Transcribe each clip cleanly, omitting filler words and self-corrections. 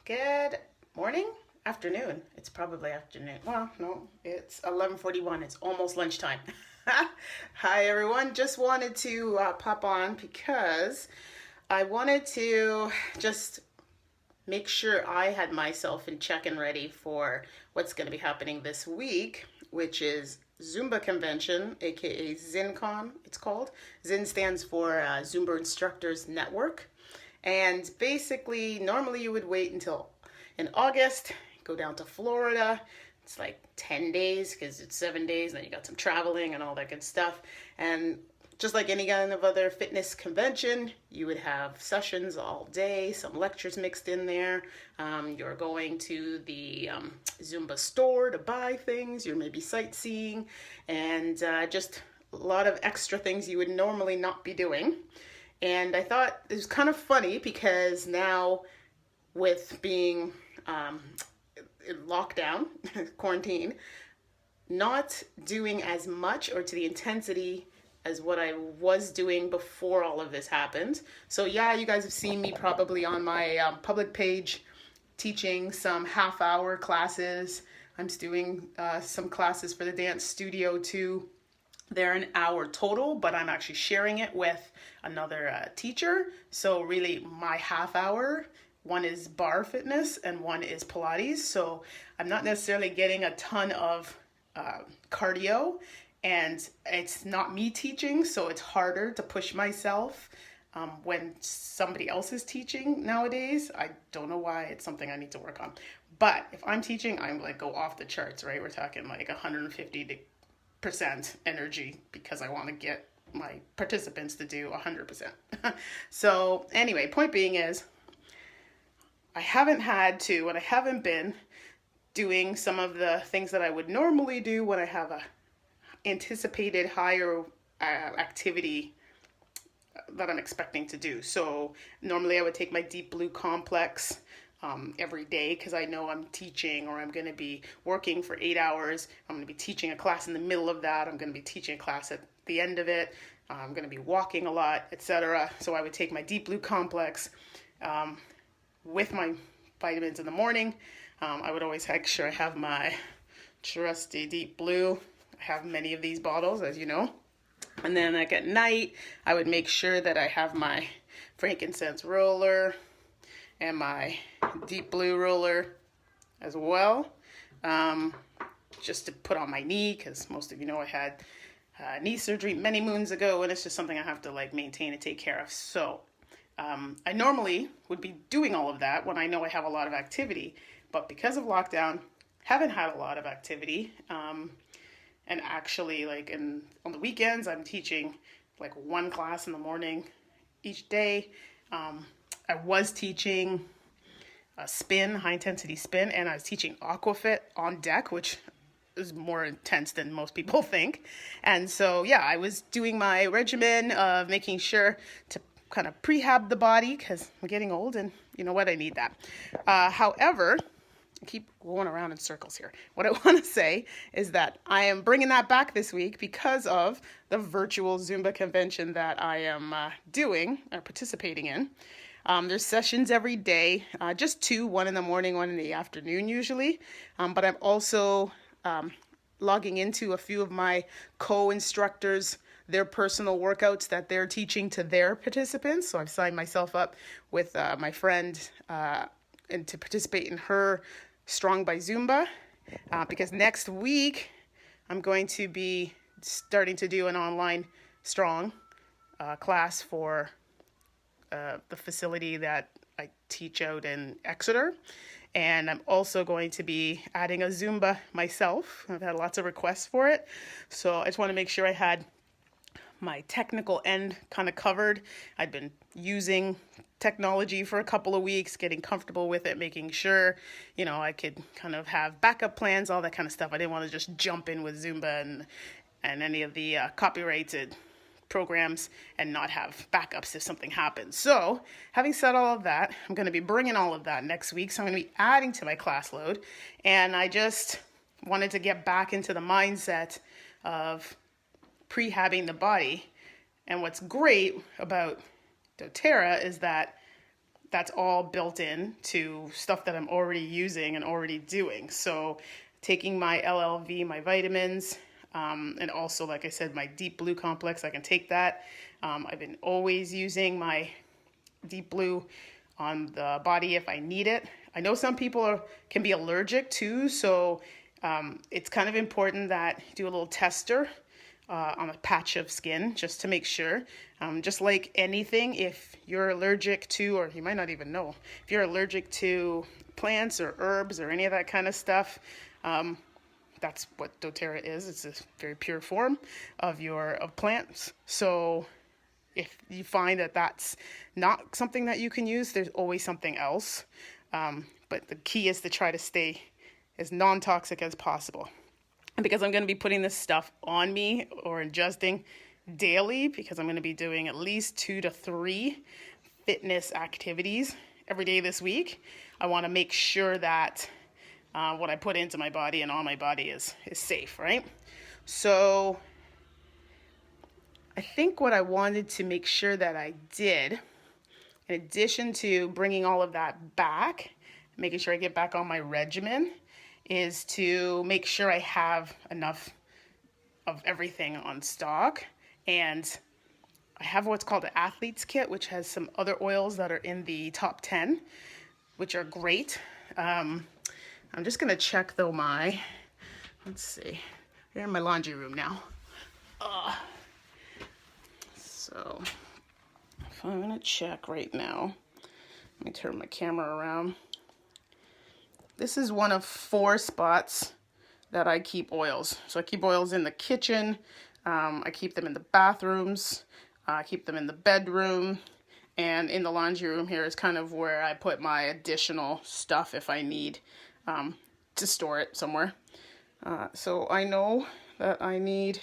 Good morning, afternoon. It's probably afternoon. Well, no, it's 11:41. It's almost lunchtime. Hi, everyone. Just wanted to pop on because I wanted to just make sure I had myself in check and ready for what's going to be happening this week, which is Zumba Convention, aka ZINCON, it's called. ZIN stands for Zumba Instructors Network. And basically, normally you would wait until in August, go down to Florida. It's like 10 days because it's 7 days, and then you got some traveling and all that good stuff. And just like any kind of other fitness convention, you would have sessions all day, some lectures mixed in there. You're going to the Zumba store to buy things. You're maybe sightseeing, and just a lot of extra things you would normally not be doing. And I thought it was kind of funny because now with being in lockdown, quarantine, not doing as much or to the intensity as what I was doing before all of this happened. So yeah, you guys have seen me probably on my public page teaching some half-hour classes. I'm doing some classes for the dance studio too. They're an hour total, but I'm actually sharing it with another teacher. So really my half hour, one is bar fitness and one is Pilates. So I'm not necessarily getting a ton of cardio, and it's not me teaching, so it's harder to push myself when somebody else is teaching nowadays. I don't know why. It's something I need to work on. But if I'm teaching, I'm like go off the charts, right? We're talking like 150% energy because I want to get my participants to do 100%. So anyway, point being is I haven't had to, and I haven't been doing some of the things that I would normally do when I have a anticipated higher activity that I'm expecting to do. So normally I would take my Deep Blue complex every day because I know I'm teaching, or I'm going to be working for 8 hours. I'm going to be teaching a class in the middle of that. I'm going to be teaching a class at the end of it. I'm going to be walking a lot, etc. So I would take my Deep Blue complex with my vitamins in the morning. I would always make sure I have my trusty Deep Blue. I have many of these bottles, as you know. And then like at night, I would make sure that I have my frankincense roller and my Deep Blue roller as well, just to put on my knee, because most of you know I had knee surgery many moons ago, and it's just something I have to like maintain and take care of. So I normally would be doing all of that when I know I have a lot of activity, but because of lockdown, haven't had a lot of activity. And actually, like on the weekends, I'm teaching like one class in the morning each day. I was teaching a spin, high intensity spin, and I was teaching aquafit on deck, which is more intense than most people think. And so, yeah, I was doing my regimen of making sure to kind of prehab the body because I'm getting old, and you know what, I need that. However, I keep going around in circles here. What I want to say is that I am bringing that back this week because of the virtual Zumba convention that I am doing or participating in. There's sessions every day, just two, one in the morning, one in the afternoon usually. But I'm also logging into a few of my co-instructors, their personal workouts that they're teaching to their participants. So I've signed myself up with my friend and to participate in her Strong by Zumba, because next week I'm going to be starting to do an online strong class for the facility that I teach out in Exeter. And I'm also going to be adding a Zumba myself. I've had lots of requests for it. So I just want to make sure I had my technical end kind of covered. I'd been using technology for a couple of weeks, getting comfortable with it, making sure, you know, I could kind of have backup plans, all that kind of stuff. I didn't want to just jump in with Zumba and any of the copyrighted programs and not have backups if something happens. So having said all of that, I'm going to be bringing all of that next week. So I'm going to be adding to my class load. And I just wanted to get back into the mindset of prehabbing the body. And what's great about doTERRA is that that's all built in to stuff that I'm already using and already doing. So taking my LLV, my vitamins, and also, like I said, my Deep Blue complex, I can take that. I've been always using my Deep Blue on the body if I need it. I know some people can be allergic too, so it's kind of important that you do a little tester on a patch of skin just to make sure. Just like anything, if you're allergic to, or you might not even know, if you're allergic to plants or herbs or any of that kind of stuff, that's what doTERRA is. It's a very pure form of plants. So if you find that that's not something that you can use, there's always something else. But the key is to try to stay as non-toxic as possible. And because I'm going to be putting this stuff on me or ingesting daily, because I'm going to be doing at least 2 to 3 fitness activities every day this week, I want to make sure that what I put into my body and on my body is safe, right? So I think what I wanted to make sure that I did, in addition to bringing all of that back, making sure I get back on my regimen, is to make sure I have enough of everything on stock. And I have what's called an athlete's kit, which has some other oils that are in the top 10, which are great. I'm just going to check though let's see, we're in my laundry room now. So if I'm going to check right now, let me turn my camera around. This is one of 4 spots that I keep oils. So I keep oils in the kitchen, I keep them in the bathrooms, I keep them in the bedroom, and in the laundry room here is kind of where I put my additional stuff if I need to store it somewhere. So I know that I need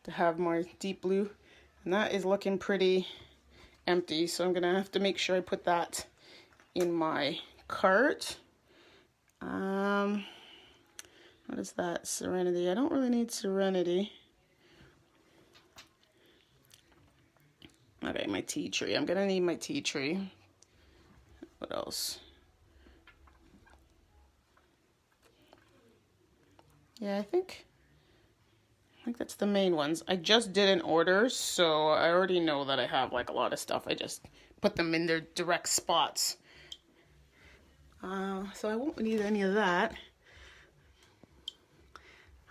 to have more Deep Blue, and that is looking pretty empty, so I'm gonna have to make sure I put that in my cart. What is that? Serenity. I don't really need Serenity. Okay, my tea tree. I'm gonna need my tea tree. What else? Yeah, I think that's the main ones. I just did an order, so I already know that I have like a lot of stuff. I just put them in their direct spots. So I won't need any of that.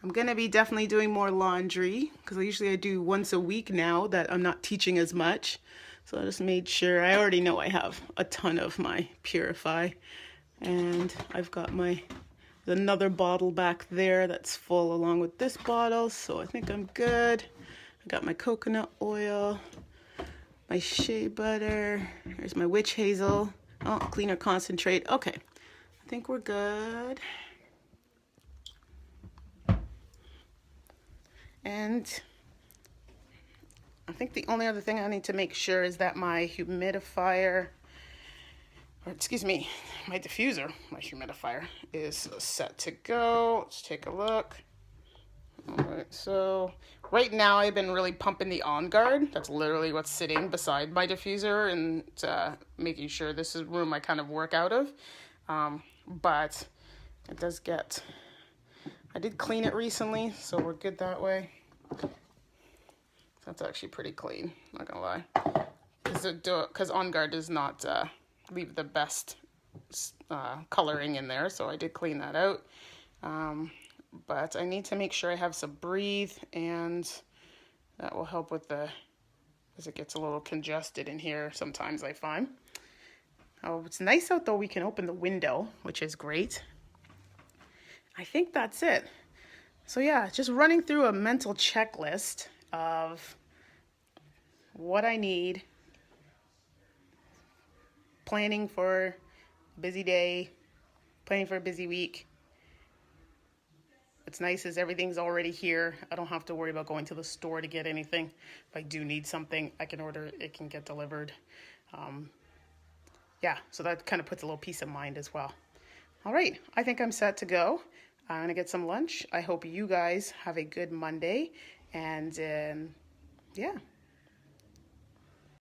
I'm gonna be definitely doing more laundry because usually I do once a week now that I'm not teaching as much. So I just made sure, I already know I have a ton of my Purify, and I've got another bottle back there that's full along with this bottle, so I think I'm good. I got my coconut oil, my shea butter, there's my witch hazel, cleaner concentrate. Okay, I think we're good. And I think the only other thing I need to make sure is that my humidifier, or excuse me, my diffuser, my humidifier is set to go. Let's take a look. All right, so right now I've been really pumping the On Guard. That's literally what's sitting beside my diffuser, and making sure this is room I kind of work out of. But it does I did clean it recently, so we're good that way. That's actually pretty clean, not gonna lie. Because On Guard does not leave the best coloring in there, so I did clean that out. But I need to make sure I have some Breathe, and that will help with as it gets a little congested in here sometimes, I find. Oh, it's nice out though, we can open the window, which is great. I think that's it. So yeah, just running through a mental checklist of what I need, planning for a busy day, planning for a busy week. What's nice is everything's already here. I don't have to worry about going to the store to get anything. If I do need something, I can order it, it can get delivered. Yeah, so that kind of puts a little peace of mind as well. All right, I think I'm set to go. I'm gonna get some lunch. I hope you guys have a good Monday, and yeah.